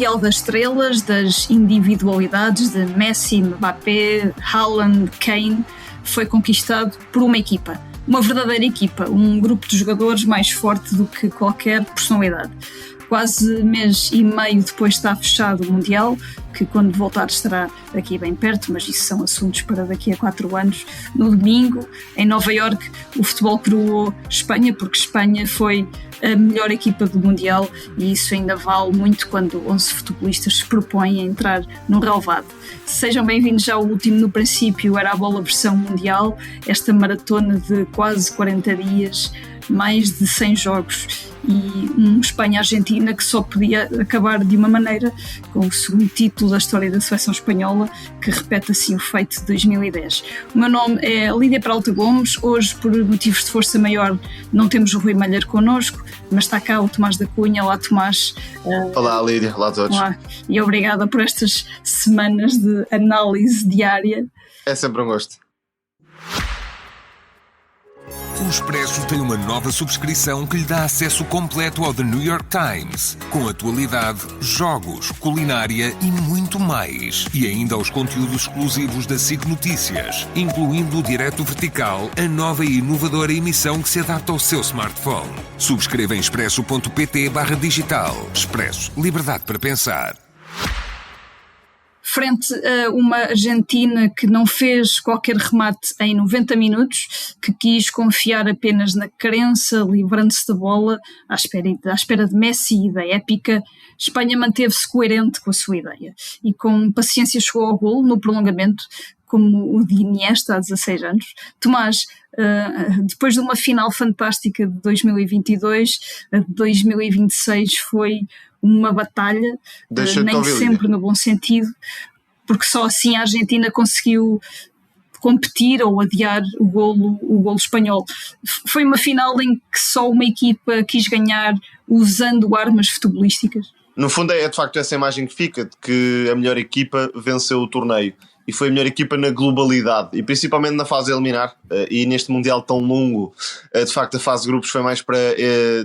Mundial das Estrelas, das individualidades de Messi, Mbappé, Haaland, Kane, foi conquistado por uma equipa. Uma verdadeira equipa, um grupo de jogadores mais forte do que qualquer personalidade. Quase mês e meio depois está fechado o Mundial, que quando voltar estará aqui bem perto, mas isso são assuntos para daqui a 4 anos. No domingo, em Nova Iorque, o futebol coroou Espanha, porque Espanha foi a melhor equipa do Mundial e isso ainda vale muito quando 11 futebolistas se propõem a entrar no relvado. Sejam bem-vindos ao último no princípio, era a bola versão mundial, esta maratona de quase 40 dias, mais de 100 jogos e um Espanha-Argentina que só podia acabar de uma maneira, com o segundo título da história da seleção espanhola, que repete assim o feito de 2010. O meu nome é Lídia Peralta Gomes. Hoje, por motivos de força maior, não temos o Rui Malheiro connosco, mas está cá o Tomás da Cunha. Olá, Tomás. Olá, Lídia. Olá a todos. Olá. E obrigada por estas semanas de análise diária. É sempre um gosto. O Expresso tem uma nova subscrição que lhe dá acesso completo ao The New York Times, com atualidade, jogos, culinária e muito mais. E ainda aos conteúdos exclusivos da SIC Notícias, incluindo o Direto Vertical, a nova e inovadora emissão que se adapta ao seu smartphone. Subscreva em expresso.pt/digital. Expresso. Liberdade para pensar. Frente a uma Argentina que não fez qualquer remate em 90 minutos, que quis confiar apenas na crença, livrando-se da bola, à espera de Messi e da épica, Espanha manteve-se coerente com a sua ideia e com paciência chegou ao golo no prolongamento, como o de Iniesta há 16 anos. Tomás, depois de uma final fantástica de 2022, a de 2026 foi uma batalha, nem sempre no bom sentido, porque só assim a Argentina conseguiu competir ou adiar o golo espanhol. Foi uma final em que só uma equipa quis ganhar usando armas futebolísticas. No fundo é de facto essa imagem que fica, de que a melhor equipa venceu o torneio. E foi a melhor equipa na globalidade, e principalmente na fase eliminar, e neste Mundial tão longo, de facto a fase de grupos foi mais para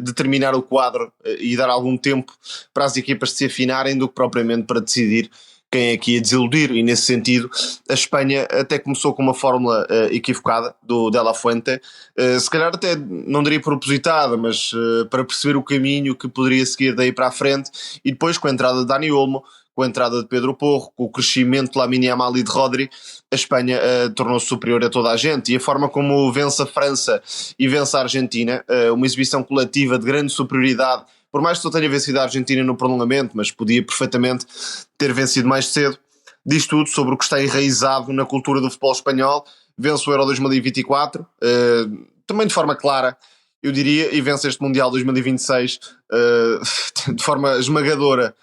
determinar o quadro e dar algum tempo para as equipas se afinarem do que propriamente para decidir quem é que ia desiludir, e nesse sentido a Espanha até começou com uma fórmula equivocada do De La Fuente, se calhar até não diria propositada, mas para perceber o caminho que poderia seguir daí para a frente, e depois com a entrada de Dani Olmo, com a entrada de Pedro Porro, com o crescimento de Lamine Yamal e de Rodri, a Espanha tornou-se superior a toda a gente, e a forma como vence a França e vence a Argentina, uma exibição coletiva de grande superioridade, por mais que só tenha vencido a Argentina no prolongamento, mas podia perfeitamente ter vencido mais cedo, diz tudo sobre o que está enraizado na cultura do futebol espanhol. Vence o Euro 2024, também de forma clara, eu diria, e vence este Mundial 2026 de forma esmagadora.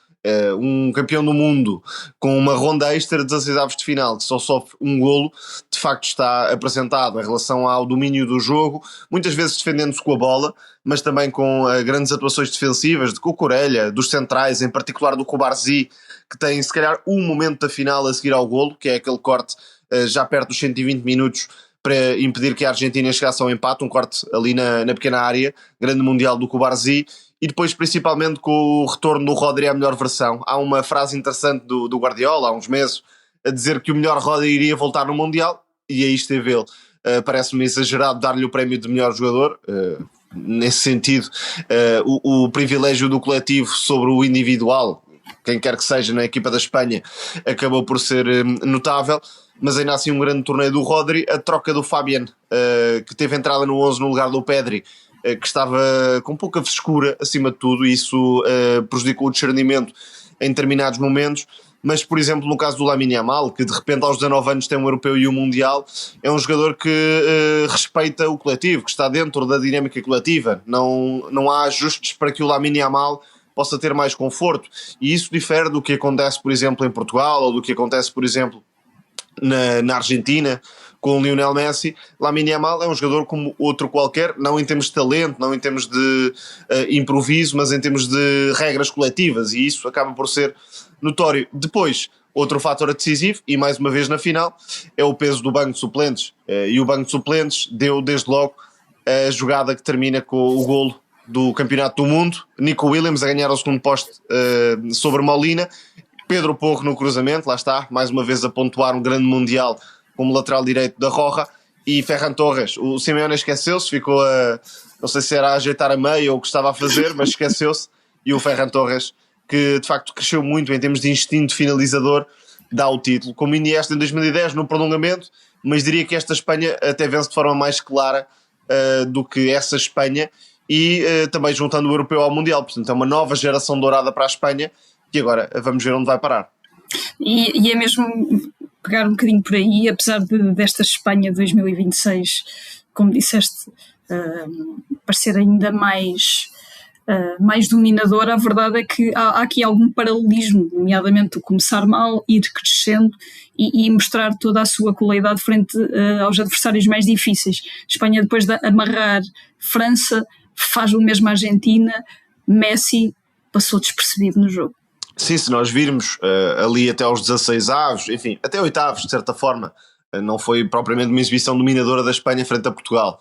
Um campeão do mundo com uma ronda extra de 16 avos de final que só sofre um golo, de facto está apresentado em relação ao domínio do jogo, muitas vezes defendendo-se com a bola, mas também com grandes atuações defensivas de Cucurella, dos centrais, em particular do Cubarsí, que tem se calhar um momento da final a seguir ao golo, que é aquele corte já perto dos 120 minutos para impedir que a Argentina chegasse ao empate, um corte ali na pequena área, grande mundial do Cubarsí. E depois principalmente com o retorno do Rodri à melhor versão. Há uma frase interessante do Guardiola há uns meses a dizer que o melhor Rodri iria voltar no Mundial, e aí esteve ele. Parece-me exagerado dar-lhe o prémio de melhor jogador, nesse sentido o privilégio do coletivo sobre o individual, quem quer que seja na equipa da Espanha, acabou por ser notável, mas ainda assim um grande torneio do Rodri. A troca do Fabian, que teve entrada no 11 no lugar do Pedri, que estava com pouca frescura acima de tudo, e isso prejudicou o discernimento em determinados momentos. Mas, por exemplo, no caso do Lamine Yamal, que de repente aos 19 anos tem um europeu e um mundial, é um jogador que respeita o coletivo, que está dentro da dinâmica coletiva. Não há ajustes para que o Lamine Yamal possa ter mais conforto, e isso difere do que acontece, por exemplo, em Portugal, ou do que acontece, por exemplo, na Argentina, com o Lionel Messi. Lamine Yamal é um jogador como outro qualquer, não em termos de talento, não em termos de improviso, mas em termos de regras coletivas, e isso acaba por ser notório. Depois, outro fator decisivo, e mais uma vez na final, é o peso do banco de suplentes, e o banco de suplentes deu desde logo a jogada que termina com o golo do Campeonato do Mundo, Nico Williams a ganhar o segundo poste sobre Molina, Pedro Porro no cruzamento, lá está, mais uma vez a pontuar um grande Mundial como lateral direito da Roja, e Ferran Torres. O Simeone esqueceu-se, ficou não sei se era a ajeitar a meia ou o que estava a fazer, mas esqueceu-se, e o Ferran Torres, que de facto cresceu muito em termos de instinto finalizador, dá o título, como Iniesta em 2010 no prolongamento, mas diria que esta Espanha até vence de forma mais clara do que essa Espanha, e também juntando o europeu ao mundial, portanto é uma nova geração dourada para a Espanha, e agora vamos ver onde vai parar. E é mesmo pegar um bocadinho por aí, apesar desta Espanha 2026, como disseste, parecer ainda mais dominadora, a verdade é que há aqui algum paralelismo, nomeadamente o começar mal, ir crescendo e mostrar toda a sua qualidade frente aos adversários mais difíceis. Espanha, depois de amarrar França, faz o mesmo à Argentina. Messi passou despercebido no jogo. Sim, se nós virmos ali até aos 16 avos, enfim, até oitavos, de certa forma, não foi propriamente uma exibição dominadora da Espanha frente a Portugal.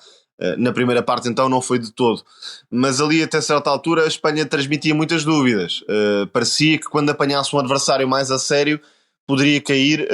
Na primeira parte então não foi de todo, mas ali até certa altura a Espanha transmitia muitas dúvidas. Parecia que quando apanhasse um adversário mais a sério poderia cair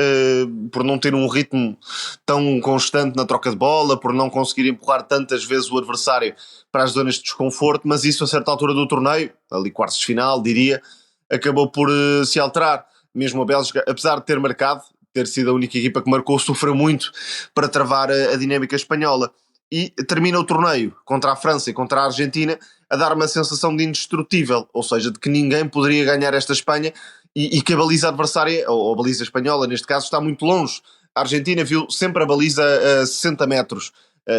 por não ter um ritmo tão constante na troca de bola, por não conseguir empurrar tantas vezes o adversário para as zonas de desconforto, mas isso a certa altura do torneio, ali quartos de final diria, acabou por se alterar. Mesmo a Bélgica, apesar de ter marcado, ter sido a única equipa que marcou, sofreu muito para travar a dinâmica espanhola. E termina o torneio contra a França e contra a Argentina a dar uma sensação de indestrutível, ou seja, de que ninguém poderia ganhar esta Espanha e que a baliza adversária, ou a baliza espanhola neste caso, está muito longe. A Argentina viu sempre a baliza a 60 metros,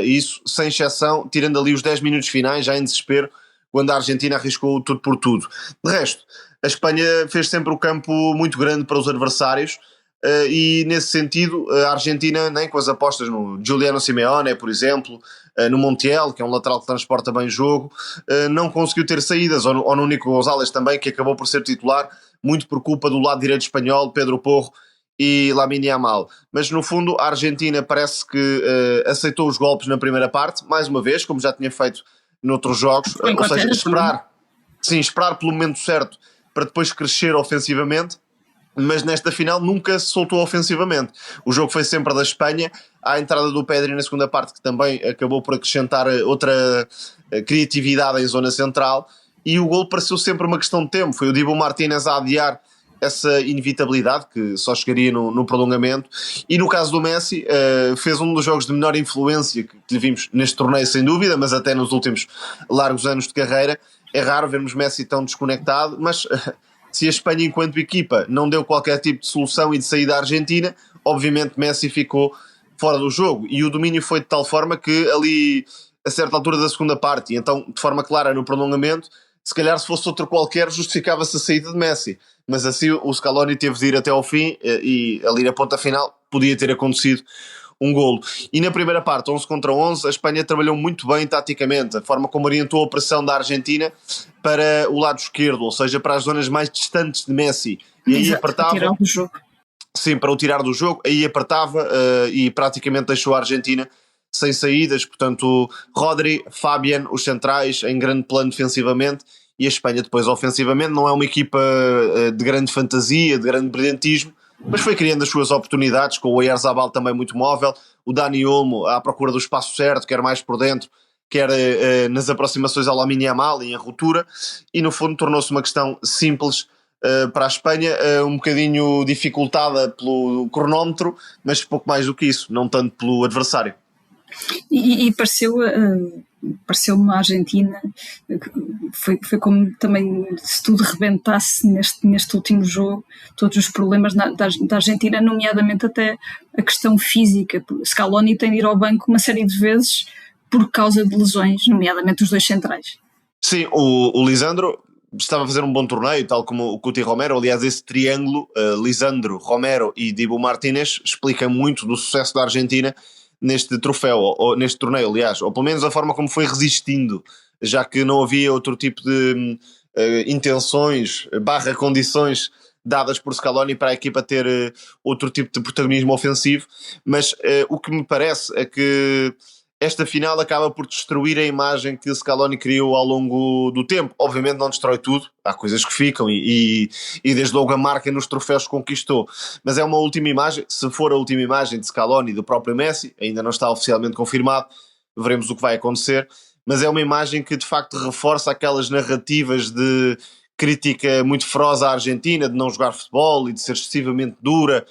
isso sem exceção, tirando ali os 10 minutos finais, já em desespero, quando a Argentina arriscou tudo por tudo. De resto, a Espanha fez sempre o campo muito grande para os adversários, e nesse sentido a Argentina, nem com as apostas no Giuliano Simeone, por exemplo, no Montiel, que é um lateral que transporta bem jogo, não conseguiu ter saídas, ou no Nico González também, que acabou por ser titular, muito por culpa do lado direito espanhol, Pedro Porro e Lamine Yamal. Mas no fundo a Argentina parece que aceitou os golpes na primeira parte, mais uma vez, como já tinha feito noutros jogos, ou seja, esperar pelo momento certo para depois crescer ofensivamente, mas nesta final nunca se soltou ofensivamente. O jogo foi sempre da Espanha, à entrada do Pedri na segunda parte, que também acabou por acrescentar outra criatividade em zona central, e o gol pareceu sempre uma questão de tempo. Foi o Dibu Martínez a adiar essa inevitabilidade, que só chegaria no prolongamento, e no caso do Messi, fez um dos jogos de menor influência que vimos neste torneio, sem dúvida, mas até nos últimos largos anos de carreira. É raro vermos Messi tão desconectado, mas se a Espanha enquanto equipa não deu qualquer tipo de solução e de saída à Argentina, obviamente Messi ficou fora do jogo, e o domínio foi de tal forma que ali a certa altura da segunda parte, e então de forma clara no prolongamento, se calhar se fosse outro qualquer justificava-se a saída de Messi, mas assim o Scaloni teve de ir até ao fim, e ali na ponta final podia ter acontecido um golo. E na primeira parte, 11 contra 11, a Espanha trabalhou muito bem taticamente, a forma como orientou a pressão da Argentina para o lado esquerdo, ou seja, para as zonas mais distantes de Messi. E aí apertava. Tirar do jogo. Sim, para o tirar do jogo, aí apertava e praticamente deixou a Argentina sem saídas. Portanto, Rodri, Fabian, os centrais em grande plano defensivamente, e a Espanha depois ofensivamente. Não é uma equipa de grande fantasia, de grande brilhantismo, mas foi criando as suas oportunidades, com o Oyarzabal também muito móvel, o Dani Olmo à procura do espaço certo, quer mais por dentro, quer nas aproximações ao Lamine Yamal e em ruptura, e no fundo tornou-se uma questão simples para a Espanha, um bocadinho dificultada pelo cronómetro, mas pouco mais do que isso, não tanto pelo adversário. E pareceu-me a Argentina, foi como também se tudo rebentasse neste último jogo, todos os problemas da Argentina, nomeadamente até a questão física. Scaloni tem de ir ao banco uma série de vezes por causa de lesões, nomeadamente os dois centrais. Sim, o Lisandro estava a fazer um bom torneio, tal como o Cuti Romero. Aliás, esse triângulo, Lisandro, Romero e Dibu Martínez, explica muito do sucesso da Argentina neste troféu, ou neste torneio, aliás, ou pelo menos a forma como foi resistindo, já que não havia outro tipo de intenções, condições dadas por Scaloni para a equipa ter outro tipo de protagonismo ofensivo. Mas o que me parece é que esta final acaba por destruir a imagem que o Scaloni criou ao longo do tempo. Obviamente não destrói tudo, há coisas que ficam e desde logo a marca nos troféus que conquistou, mas é uma última imagem. Se for a última imagem de Scaloni e do próprio Messi, ainda não está oficialmente confirmado, veremos o que vai acontecer, mas é uma imagem que de facto reforça aquelas narrativas de crítica muito feroz à Argentina, de não jogar futebol e de ser excessivamente dura.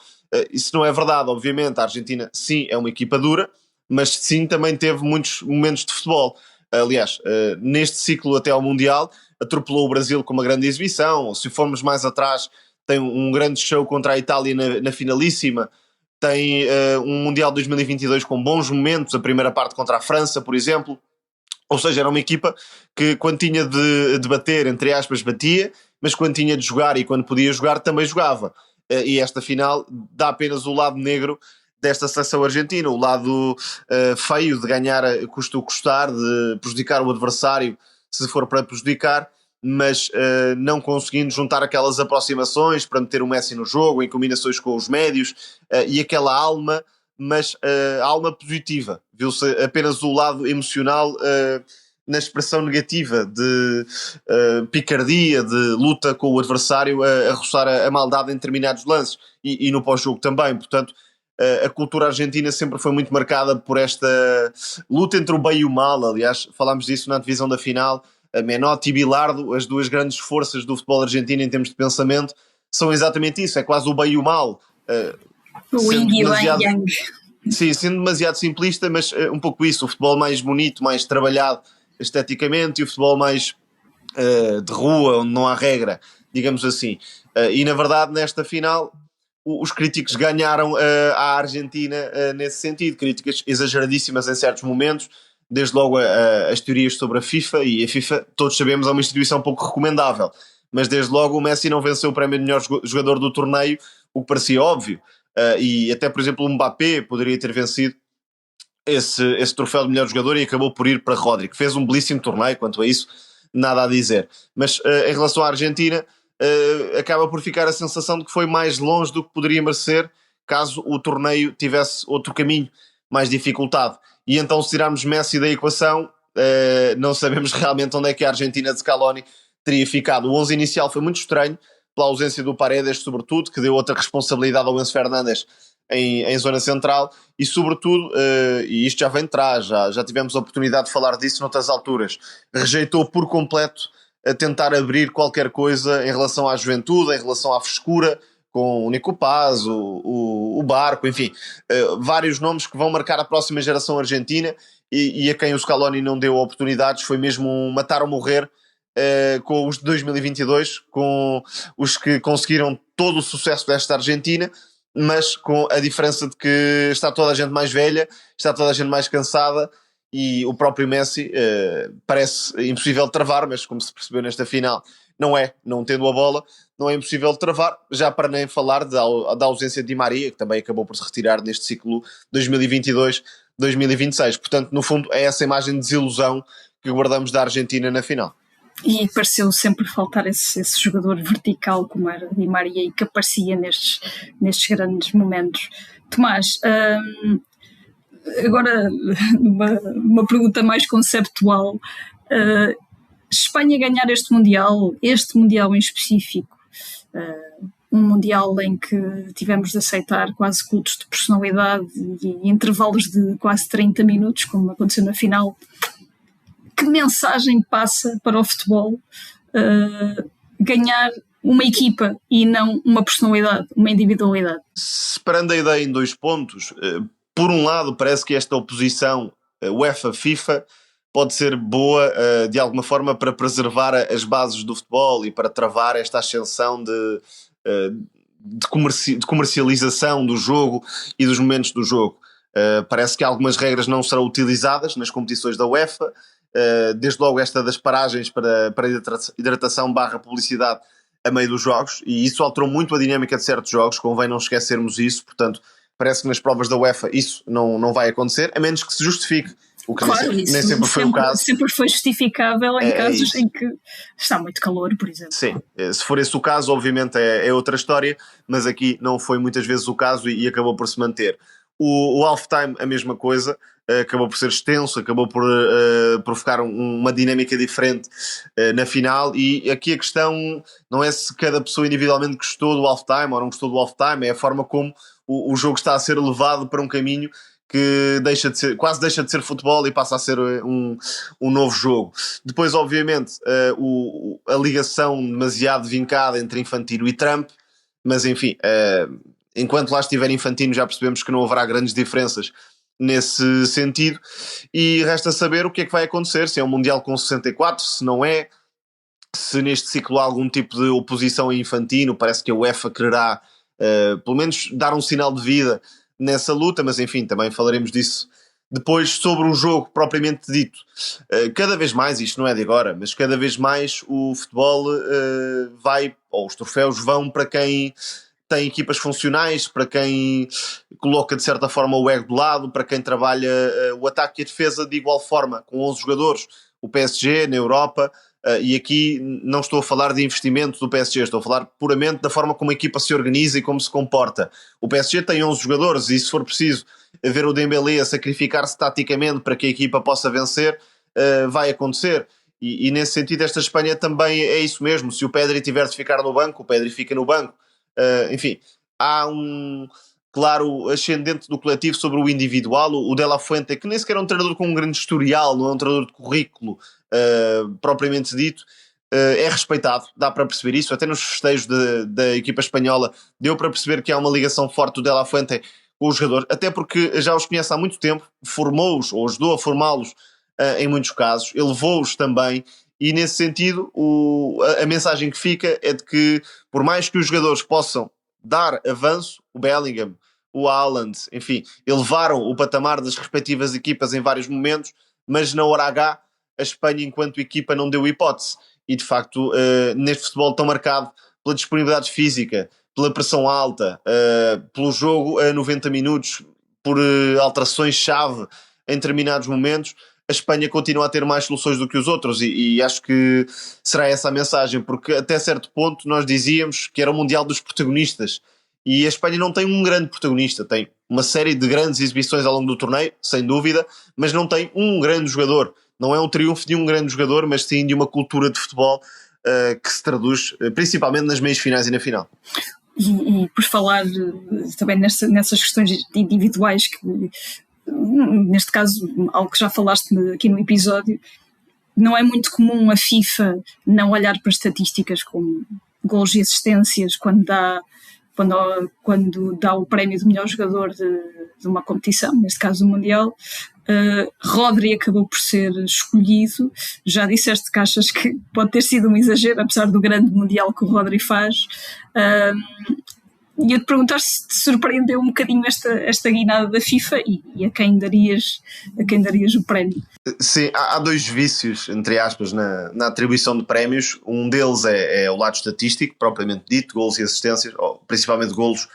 Isso não é verdade, obviamente. A Argentina sim é uma equipa dura, mas sim também teve muitos momentos de futebol. Aliás, neste ciclo até ao Mundial, atropelou o Brasil com uma grande exibição. Se formos mais atrás, tem um grande show contra a Itália na finalíssima. Tem um Mundial 2022 com bons momentos, a primeira parte contra a França, por exemplo. Ou seja, era uma equipa que quando tinha de bater, entre aspas, batia, mas quando tinha de jogar e quando podia jogar, também jogava. E esta final dá apenas o lado negro desta seleção argentina, o lado feio de ganhar a custo custar, de prejudicar o adversário se for para prejudicar, mas não conseguindo juntar aquelas aproximações para meter o Messi no jogo, em combinações com os médios, e aquela alma, mas a alma positiva. Viu-se apenas o lado emocional na expressão negativa de picardia, de luta com o adversário, a roçar a maldade em determinados lances, e no pós-jogo também. Portanto, a cultura argentina sempre foi muito marcada por esta luta entre o bem e o mal. Aliás, falámos disso na divisão da final. A Menotti e Bilardo, as duas grandes forças do futebol argentino em termos de pensamento, são exatamente isso, é quase o bem e o mal. O Yin e o Yang. Sim, sendo demasiado simplista, mas um pouco isso, o futebol mais bonito, mais trabalhado esteticamente, e o futebol mais de rua, onde não há regra, digamos assim. E na verdade, nesta final, os críticos ganharam a Argentina nesse sentido, críticas exageradíssimas em certos momentos, desde logo as teorias sobre a FIFA, e a FIFA, todos sabemos, é uma instituição pouco recomendável, mas desde logo o Messi não venceu o prémio de melhor jogador do torneio, o que parecia óbvio, e até, por exemplo, o Mbappé poderia ter vencido esse troféu de melhor jogador e acabou por ir para Rodri, que fez um belíssimo torneio. Quanto a isso, nada a dizer. Mas em relação à Argentina, acaba por ficar a sensação de que foi mais longe do que poderia merecer caso o torneio tivesse outro caminho mais dificultado. E então, se tirarmos Messi da equação, não sabemos realmente onde é que a Argentina de Scaloni teria ficado. O 11 inicial foi muito estranho, pela ausência do Paredes, sobretudo, que deu outra responsabilidade ao Enzo Fernandes em zona central, e sobretudo, e isto já vem de trás, já tivemos a oportunidade de falar disso noutras alturas, rejeitou por completo a tentar abrir qualquer coisa em relação à juventude, em relação à frescura, com o Nico Paz, o Barco, enfim, vários nomes que vão marcar a próxima geração argentina, e a quem o Scaloni não deu oportunidades. Foi mesmo um matar ou morrer com os de 2022, com os que conseguiram todo o sucesso desta Argentina, mas com a diferença de que está toda a gente mais velha, está toda a gente mais cansada, e o próprio Messi parece impossível de travar, mas como se percebeu nesta final, não tendo a bola, não é impossível de travar, já para nem falar da ausência de Di Maria, que também acabou por se retirar neste ciclo 2022-2026. Portanto, no fundo, é essa imagem de desilusão que guardamos da Argentina na final. E pareceu sempre faltar esse jogador vertical como era Di Maria e que aparecia nestes grandes momentos. Tomás, agora uma pergunta mais conceptual. Espanha ganhar este Mundial em específico, um Mundial em que tivemos de aceitar quase cultos de personalidade e intervalos de quase 30 minutos, como aconteceu na final, que mensagem passa para o futebol ganhar uma equipa e não uma personalidade, uma individualidade? Separando a ideia em dois pontos, por um lado parece que esta oposição UEFA-FIFA pode ser boa de alguma forma para preservar as bases do futebol e para travar esta ascensão de comercialização do jogo e dos momentos do jogo. Parece que algumas regras não serão utilizadas nas competições da UEFA, desde logo esta das paragens para hidratação / publicidade a meio dos jogos, e isso alterou muito a dinâmica de certos jogos, convém não esquecermos isso. Portanto, parece que nas provas da UEFA isso não vai acontecer, a menos que se justifique, o que claro, nem sempre foi o caso. Sempre foi justificável em casos em que está muito calor, por exemplo. Sim, se for esse o caso, obviamente é outra história, mas aqui não foi muitas vezes o caso e acabou por se manter. O halftime, a mesma coisa, acabou por ser extenso, acabou por provocar uma dinâmica diferente na final, e aqui a questão não é se cada pessoa individualmente gostou do halftime ou não gostou do halftime, é a forma como o jogo está a ser levado para um caminho que quase deixa de ser futebol e passa a ser um novo jogo. Depois, obviamente, a ligação demasiado vincada entre Infantino e Trump, mas enfim, enquanto lá estiver Infantino já percebemos que não haverá grandes diferenças nesse sentido, e resta saber o que é que vai acontecer, se é um Mundial com 64, se não é, se neste ciclo há algum tipo de oposição a Infantino. Parece que a UEFA quererá pelo menos dar um sinal de vida nessa luta, mas enfim, também falaremos disso depois. Sobre o jogo propriamente dito, cada vez mais, isto não é de agora, mas cada vez mais o futebol os troféus vão para quem tem equipas funcionais, para quem coloca de certa forma o ego de lado, para quem trabalha o ataque e a defesa de igual forma, com 11 jogadores. O PSG na Europa, e aqui não estou a falar de investimento do PSG, estou a falar puramente da forma como a equipa se organiza e como se comporta. O PSG tem 11 jogadores, e se for preciso ver o Dembélé a sacrificar-se taticamente para que a equipa possa vencer, vai acontecer. E nesse sentido esta Espanha também é isso mesmo. Se o Pedri tiver de ficar no banco, o Pedri fica no banco. Enfim, há um claro ascendente do coletivo sobre o individual. O De La Fuente, que nem sequer é um treinador com um grande historial, não é um treinador de currículo propriamente dito, é respeitado, dá para perceber isso. Até nos festejos da equipa espanhola deu para perceber que há uma ligação forte do De La Fuente com os jogadores, até porque já os conhece há muito tempo, formou-os ou ajudou a formá-los em muitos casos, elevou-os também. E nesse sentido a mensagem que fica é de que, por mais que os jogadores possam dar avanço, o Bellingham, o Haaland, enfim, elevaram o patamar das respectivas equipas em vários momentos, mas na hora H a Espanha enquanto equipa não deu hipótese. E de facto neste futebol tão marcado pela disponibilidade física, pela pressão alta, pelo jogo a 90 minutos, por alterações-chave em determinados momentos, a Espanha continua a ter mais soluções do que os outros, e acho que será essa a mensagem, porque até certo ponto nós dizíamos que era o Mundial dos protagonistas, e a Espanha não tem um grande protagonista, tem uma série de grandes exibições ao longo do torneio, sem dúvida, mas não tem um grande jogador. Não é um triunfo de um grande jogador, mas sim de uma cultura de futebol que se traduz principalmente nas meias finais e na final. E por falar também nessas questões individuais, que neste caso, algo que já falaste aqui no episódio, não é muito comum a FIFA não olhar para estatísticas como gols e assistências quando dá o prémio de melhor jogador de uma competição, neste caso o Mundial. Rodri acabou por ser escolhido. Já disseste que achas que pode ter sido um exagero, apesar do grande Mundial que o Rodri faz. E eu te perguntar se te surpreendeu um bocadinho esta guinada da FIFA, e a quem darias o prémio. Sim, há dois vícios, entre aspas, na atribuição de prémios. Um deles é o lado estatístico, propriamente dito, golos e assistências, ou principalmente golos,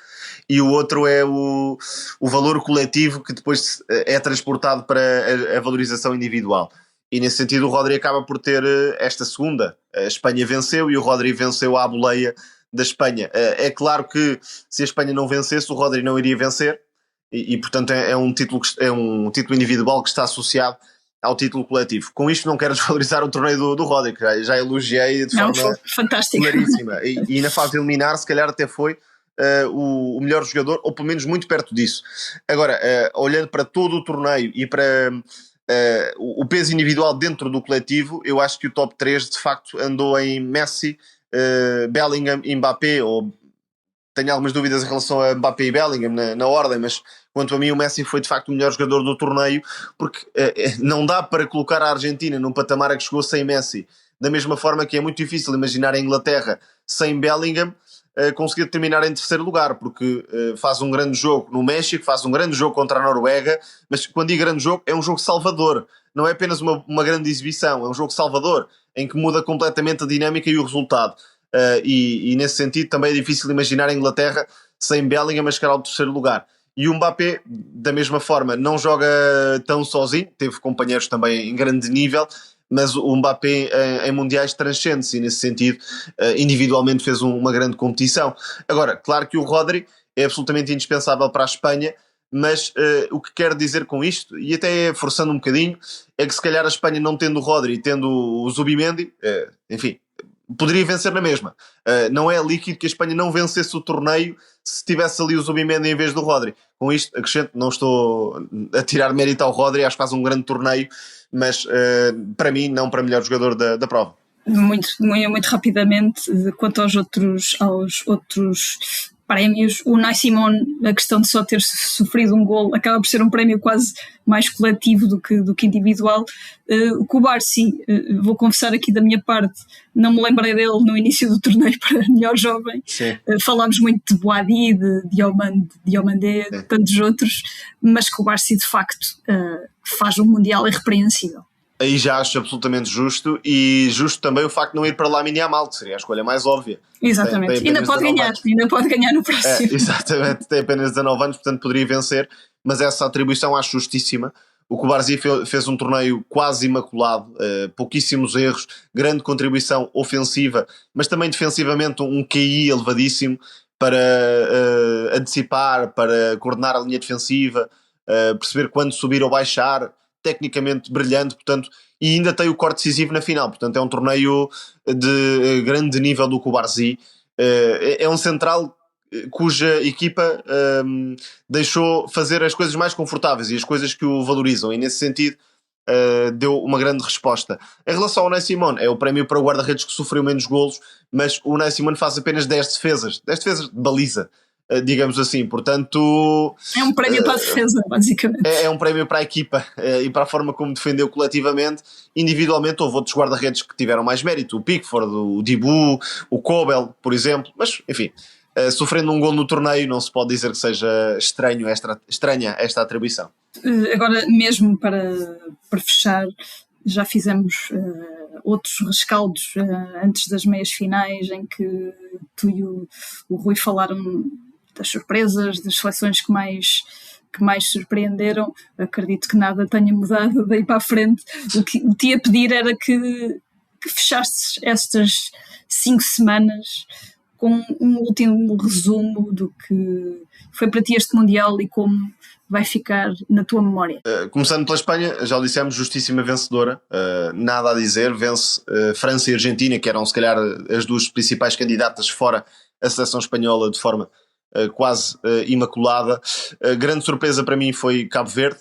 e o outro é o valor coletivo que depois é transportado para a valorização individual. E nesse sentido o Rodri acaba por ter esta segunda. A Espanha venceu e o Rodri venceu à boleia da Espanha. É claro que se a Espanha não vencesse, o Rodri não iria vencer, e portanto é um título individual que está associado ao título coletivo. Com isto não quero desvalorizar o torneio do Rodri, que já elogiei de forma claríssima. E na fase de eliminar, se calhar até foi o melhor jogador, ou pelo menos muito perto disso. Agora, olhando para todo o torneio e para o peso individual dentro do coletivo, eu acho que o top 3 de facto andou em Messi, Bellingham e Mbappé. Ou tenho algumas dúvidas em relação a Mbappé e Bellingham na ordem, mas quanto a mim o Messi foi de facto o melhor jogador do torneio, porque não dá para colocar a Argentina num patamar a que chegou sem Messi, da mesma forma que é muito difícil imaginar a Inglaterra sem Bellingham conseguir terminar em terceiro lugar, porque faz um grande jogo no México, faz um grande jogo contra a Noruega, mas quando digo grande jogo, é um jogo salvador, não é apenas uma grande exibição, é um jogo salvador, em que muda completamente a dinâmica e o resultado. E nesse sentido também é difícil imaginar a Inglaterra sem Bellingham a chegar ao terceiro lugar. E o Mbappé, da mesma forma, não joga tão sozinho, teve companheiros também em grande nível, mas o Mbappé em mundiais transcende-se, e nesse sentido individualmente fez uma grande competição. Agora, claro que o Rodri é absolutamente indispensável para a Espanha, mas o que quero dizer com isto, e até forçando um bocadinho, é que se calhar a Espanha não tendo o Rodri e tendo o Zubimendi, enfim, poderia vencer na mesma. Não é líquido que a Espanha não vencesse o torneio se tivesse ali o Zubimendi em vez do Rodri. Com isto, acrescento, não estou a tirar mérito ao Rodri, acho que faz um grande torneio, mas para mim, não para melhor jogador da prova. Muito rapidamente, quanto aos outros prémios, o Unai Simón, a questão de só ter sofrido um golo acaba por ser um prémio quase mais coletivo do que individual. O Cubarsí, vou confessar aqui da minha parte, não me lembrei dele no início do torneio para melhor jovem. Falámos muito de Boadi, de Diomandé, de tantos outros, mas Cubarsí de facto faz um Mundial irrepreensível. Aí já acho absolutamente justo, e justo também o facto de não ir para Lamine Yamal, que seria a escolha mais óbvia. Exatamente, ainda pode ganhar no próximo. Exatamente, tem apenas 19 anos, portanto poderia vencer, mas essa atribuição acho justíssima. O Cubarsí fez um torneio quase imaculado, pouquíssimos erros, grande contribuição ofensiva, mas também defensivamente um QI elevadíssimo para antecipar, para coordenar a linha defensiva, perceber quando subir ou baixar, tecnicamente brilhante, portanto, e ainda tem o corte decisivo na final, portanto é um torneio de grande nível do Cubarsí. É um central cuja equipa deixou fazer as coisas mais confortáveis e as coisas que o valorizam, e nesse sentido deu uma grande resposta. Em relação ao Unai Simón, é o prémio para o guarda-redes que sofreu menos golos, mas o Unai Simón faz apenas 10 defesas de baliza, digamos assim, portanto é um prémio para a defesa, basicamente. É um prémio para a equipa e para a forma como defendeu coletivamente. Individualmente houve outros guarda-redes que tiveram mais mérito, o Pickford, o Dibu, o Kobel, por exemplo, mas enfim, sofrendo um gol no torneio não se pode dizer que seja estranha esta atribuição. Agora mesmo para fechar, já fizemos outros rescaldos antes das meias finais, em que tu e o Rui falaram das surpresas, das seleções que mais surpreenderam. Acredito que nada tenha mudado daí para a frente. O que te ia pedir era que fechasses estas 5 semanas com um último resumo do que foi para ti este Mundial e como vai ficar na tua memória. Começando pela Espanha, já o dissemos, justíssima vencedora, nada a dizer, vence França e Argentina, que eram se calhar as duas principais candidatas fora a seleção espanhola, de forma quase imaculada. Grande surpresa para mim foi Cabo Verde,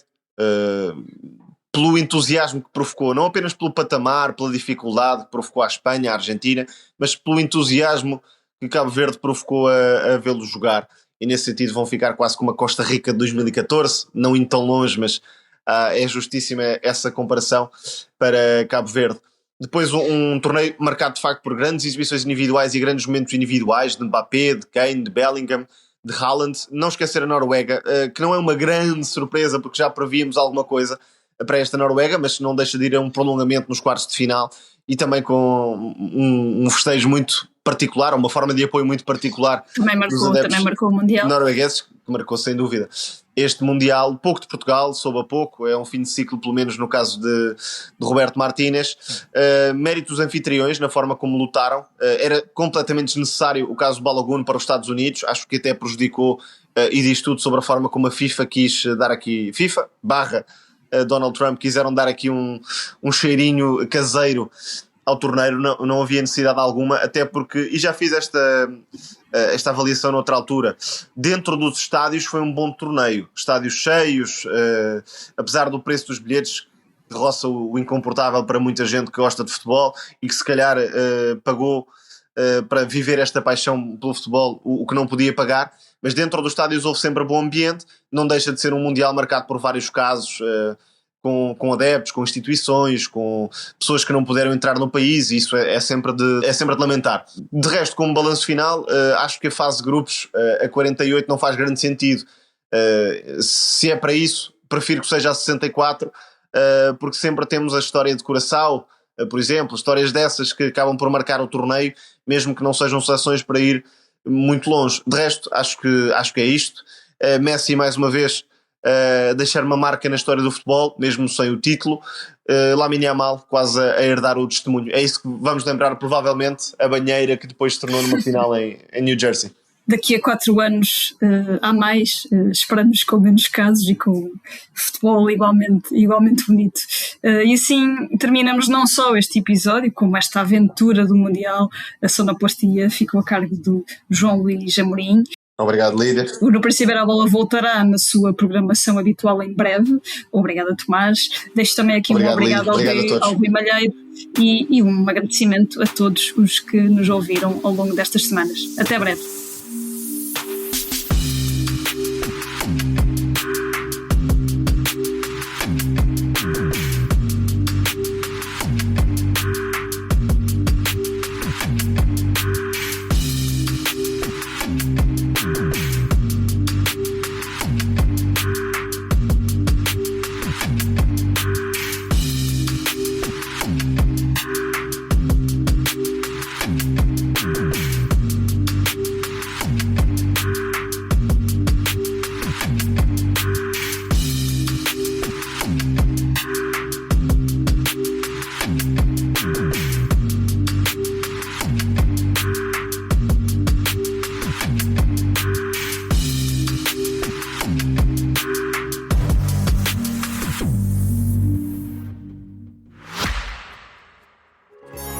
pelo entusiasmo que provocou, não apenas pelo patamar, pela dificuldade que provocou à Espanha, à Argentina, mas pelo entusiasmo que Cabo Verde provocou a vê-lo jogar, e nesse sentido vão ficar quase como a Costa Rica de 2014, não indo tão longe, mas é justíssima essa comparação para Cabo Verde. Depois um torneio marcado de facto por grandes exibições individuais e grandes momentos individuais de Mbappé, de Kane, de Bellingham, de Haaland. Não esquecer a Noruega, que não é uma grande surpresa porque já prevíamos alguma coisa para esta Noruega, mas não deixa de ir a um prolongamento nos quartos de final, e também com um festejo muito particular, uma forma de apoio muito particular. Também marcou o Mundial. Noruegueses, que marcou sem dúvida este Mundial. Pouco de Portugal, soube a pouco, é um fim de ciclo, pelo menos no caso de Roberto Martínez. Méritos anfitriões na forma como lutaram. Era completamente desnecessário o caso do Balogun para os Estados Unidos, acho que até prejudicou, e diz tudo sobre a forma como a FIFA quis dar aqui, FIFA / Donald Trump quiseram dar aqui um cheirinho caseiro ao torneio. Não havia necessidade alguma, até porque, e já fiz esta avaliação noutra altura, dentro dos estádios foi um bom torneio, estádios cheios, apesar do preço dos bilhetes que roça o incomportável para muita gente que gosta de futebol e que se calhar pagou para viver esta paixão pelo futebol o que não podia pagar, mas dentro dos estádios houve sempre bom ambiente. Não deixa de ser um Mundial marcado por vários casos, com adeptos, com instituições, com pessoas que não puderam entrar no país, e isso é sempre de lamentar. De resto, como balanço final, acho que a fase de grupos a 48 não faz grande sentido. Se é para isso, prefiro que seja a 64, porque sempre temos a história de Curaçao, por exemplo, histórias dessas que acabam por marcar o torneio, mesmo que não sejam seleções para ir muito longe. De resto, acho que é isto. Messi, mais uma vez, deixar uma marca na história do futebol, mesmo sem o título. Lamine Yamal quase a herdar o testemunho. É isso que vamos lembrar, provavelmente, a banheira que depois se tornou numa final em New Jersey. daqui a 4 anos há mais, esperamos com menos casos e com futebol igualmente bonito. E assim terminamos não só este episódio, como esta aventura do Mundial. A sonoplastia ficou a cargo do João Luís Amorim. Obrigado, líder. O No Princípio Era a Bola voltará na sua programação habitual em breve. Obrigada, Tomás. Deixo também aqui um obrigado ao Rui Malheiro e um agradecimento a todos os que nos ouviram ao longo destas semanas. Até breve.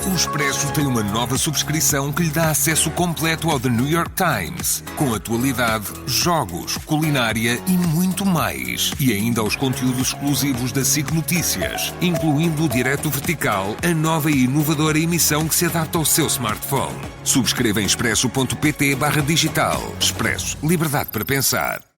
O Expresso tem uma nova subscrição que lhe dá acesso completo ao The New York Times, com atualidade, jogos, culinária e muito mais. E ainda aos conteúdos exclusivos da SIC Notícias, incluindo o Direto Vertical, a nova e inovadora emissão que se adapta ao seu smartphone. Subscreva em expresso.pt/digital. Expresso. Liberdade para pensar.